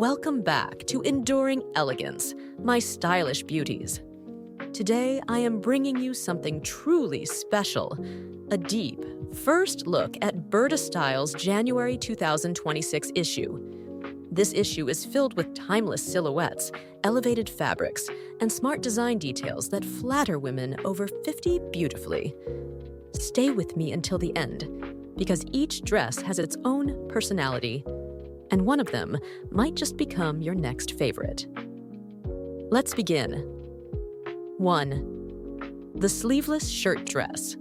Welcome back to Enduring Elegance, my stylish beauties. Today, I am bringing you something truly special, a deep, first look at Burda Style's January 2026 issue. This issue is filled with timeless silhouettes, elevated fabrics, and smart design details that flatter women over 50 beautifully. Stay with me until the end, because each dress has its own personality, and one of them might just become your next favorite. Let's begin. 1. The sleeveless shirt dress.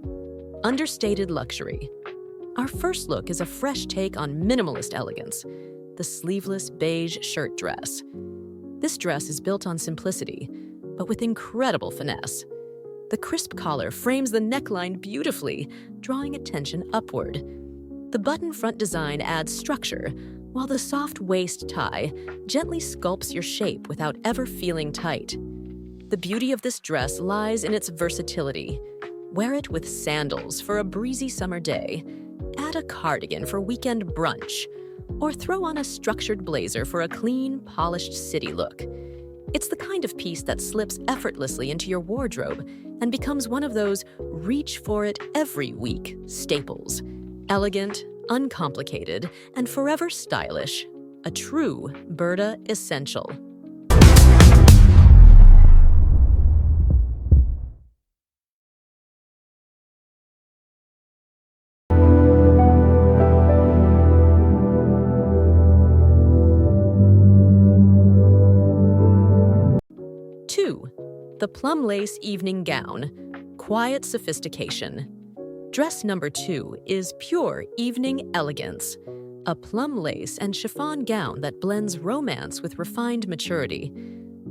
Understated luxury. Our first look is a fresh take on minimalist elegance, the sleeveless beige shirt dress. This dress is built on simplicity, but with incredible finesse. The crisp collar frames the neckline beautifully, drawing attention upward. The button front design adds structure, while the soft waist tie gently sculpts your shape without ever feeling tight. The beauty of this dress lies in its versatility. Wear it with sandals for a breezy summer day, add a cardigan for weekend brunch, or throw on a structured blazer for a clean, polished city look. It's the kind of piece that slips effortlessly into your wardrobe and becomes one of those reach for it every week staples. Elegant, uncomplicated, and forever stylish. A true Burda essential. The Plum lace evening gown. Quiet sophistication. Dress number 2 is pure evening elegance. A plum lace and chiffon gown that blends romance with refined maturity.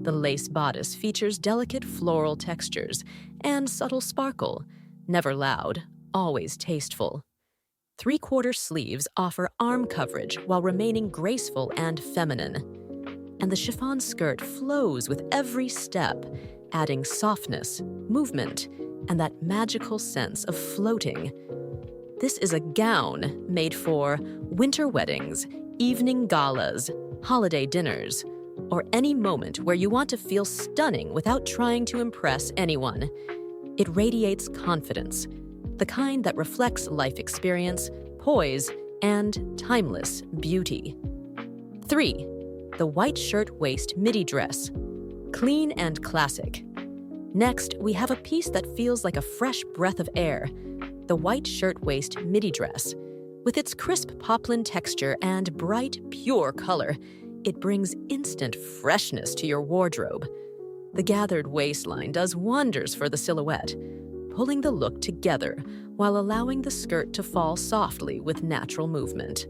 The lace bodice features delicate floral textures and subtle sparkle, never loud, always tasteful. 3/4 sleeves offer arm coverage while remaining graceful and feminine. And the chiffon skirt flows with every step, adding softness, movement, and that magical sense of floating. This is a gown made for winter weddings, evening galas, holiday dinners, or any moment where you want to feel stunning without trying to impress anyone. It radiates confidence, the kind that reflects life experience, poise, and timeless beauty. 3. The white shirt waist midi dress. Clean and classic. Next, we have a piece that feels like a fresh breath of air, the white shirt waist midi dress. With its crisp poplin texture and bright, pure color, it brings instant freshness to your wardrobe. The gathered waistline does wonders for the silhouette, pulling the look together while allowing the skirt to fall softly with natural movement.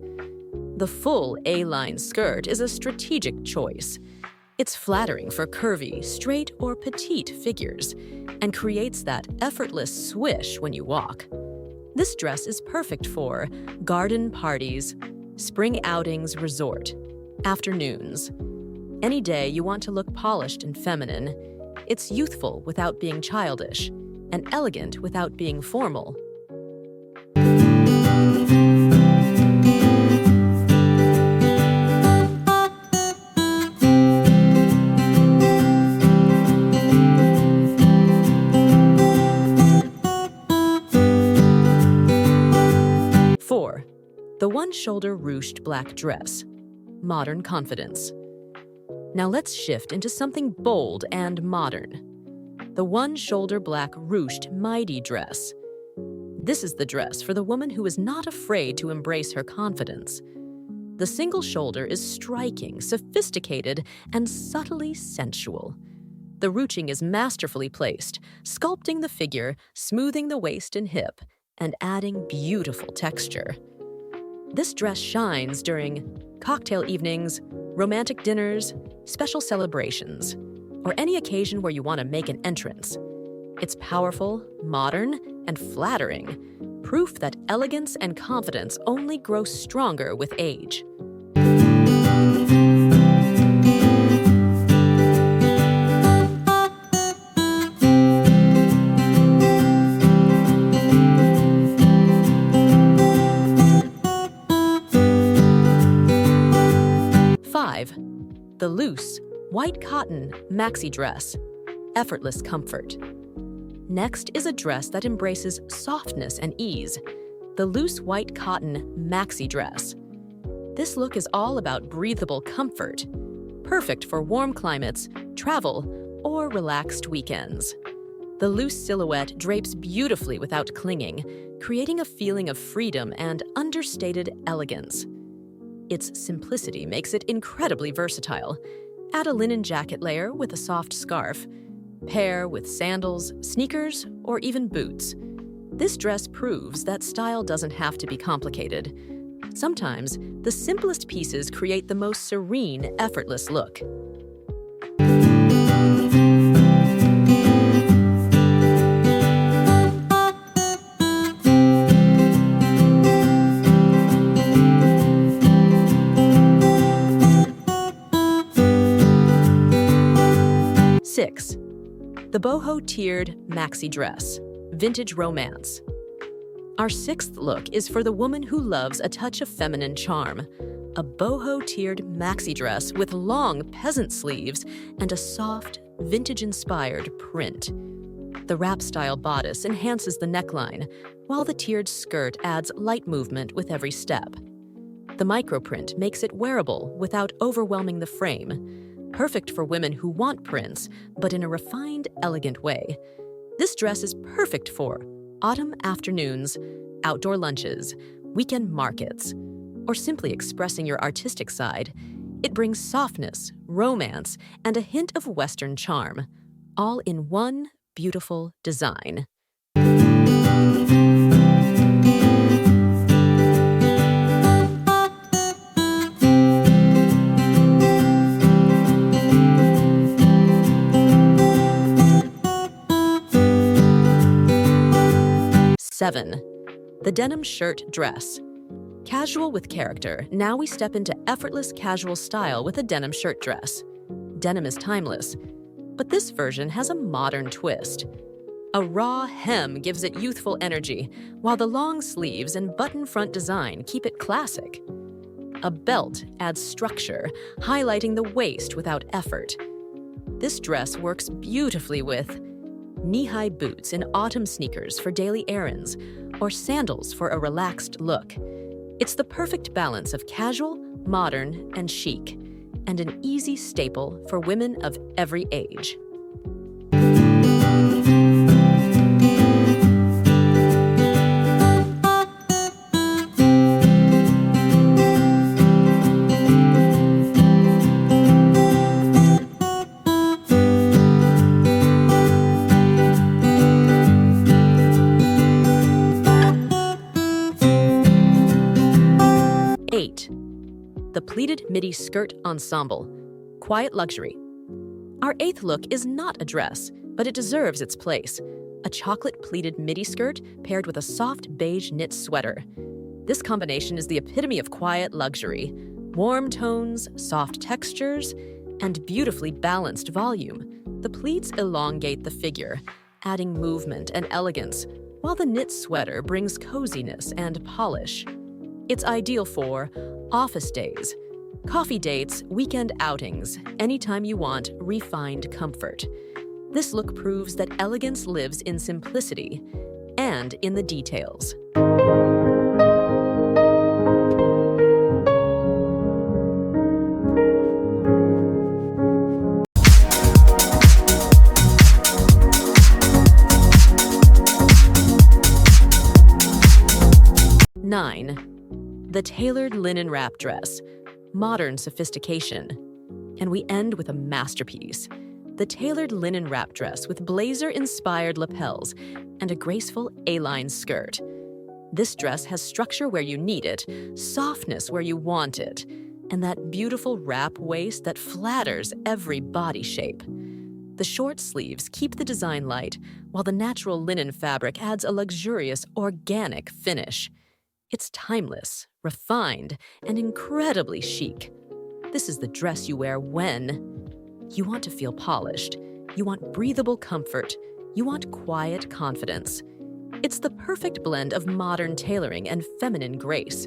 The full A-line skirt is a strategic choice. It's flattering for curvy, straight, or petite figures, and creates that effortless swish when you walk. This dress is perfect for garden parties, spring outings, resort, afternoons. Any day you want to look polished and feminine, it's youthful without being childish, and elegant without being formal. 4. The one-shoulder ruched black dress. Modern confidence. Now let's shift into something bold and modern. The one-shoulder black ruched midi dress. This is the dress for the woman who is not afraid to embrace her confidence. The single shoulder is striking, sophisticated, and subtly sensual. The ruching is masterfully placed, sculpting the figure, smoothing the waist and hip, and adding beautiful texture. This dress shines during cocktail evenings, romantic dinners, special celebrations, or any occasion where you want to make an entrance. It's powerful, modern, and flattering, proof that elegance and confidence only grow stronger with age. 5. The loose, white cotton maxi dress, effortless comfort. Next is a dress that embraces softness and ease, the loose white cotton maxi dress. This look is all about breathable comfort, perfect for warm climates, travel, or relaxed weekends. The loose silhouette drapes beautifully without clinging, creating a feeling of freedom and understated elegance. Its simplicity makes it incredibly versatile. Add a linen jacket layer with a soft scarf. Pair with sandals, sneakers, or even boots. This dress proves that style doesn't have to be complicated. Sometimes, the simplest pieces create the most serene, effortless look. Six, the Boho tiered maxi dress, vintage romance. Our sixth look is for the woman who loves a touch of feminine charm. A boho tiered maxi dress with long peasant sleeves and a soft, vintage-inspired print. The wrap-style bodice enhances the neckline, while the tiered skirt adds light movement with every step. The microprint makes it wearable without overwhelming the frame. Perfect for women who want prints, but in a refined, elegant way. This dress is perfect for autumn afternoons, outdoor lunches, weekend markets, or simply expressing your artistic side. It brings softness, romance, and a hint of Western charm, all in one beautiful design. Seven, the denim shirt dress. Casual with character, now we step into effortless casual style with a denim shirt dress. Denim is timeless, but this version has a modern twist. A raw hem gives it youthful energy, while the long sleeves and button front design keep it classic. A belt adds structure, highlighting the waist without effort. This dress works beautifully with knee-high boots and autumn sneakers for daily errands, or sandals for a relaxed look. It's the perfect balance of casual, modern, and chic, and an easy staple for women of every age. The pleated midi skirt ensemble, quiet luxury. Our eighth look is not a dress, but it deserves its place. A chocolate pleated midi skirt paired with a soft beige knit sweater. This combination is the epitome of quiet luxury. Warm tones, soft textures, and beautifully balanced volume. The pleats elongate the figure, adding movement and elegance, while the knit sweater brings coziness and polish. It's ideal for office days, coffee dates, weekend outings, anytime you want refined comfort. This look proves that elegance lives in simplicity and in the details. Nine, the tailored linen wrap dress, modern sophistication. And we end with a masterpiece. The tailored linen wrap dress with blazer-inspired lapels and a graceful A-line skirt. This dress has structure where you need it, softness where you want it, and that beautiful wrap waist that flatters every body shape. The short sleeves keep the design light, while the natural linen fabric adds a luxurious, organic finish. It's timeless, refined, and incredibly chic. This is the dress you wear when you want to feel polished, you want breathable comfort, you want quiet confidence. It's the perfect blend of modern tailoring and feminine grace.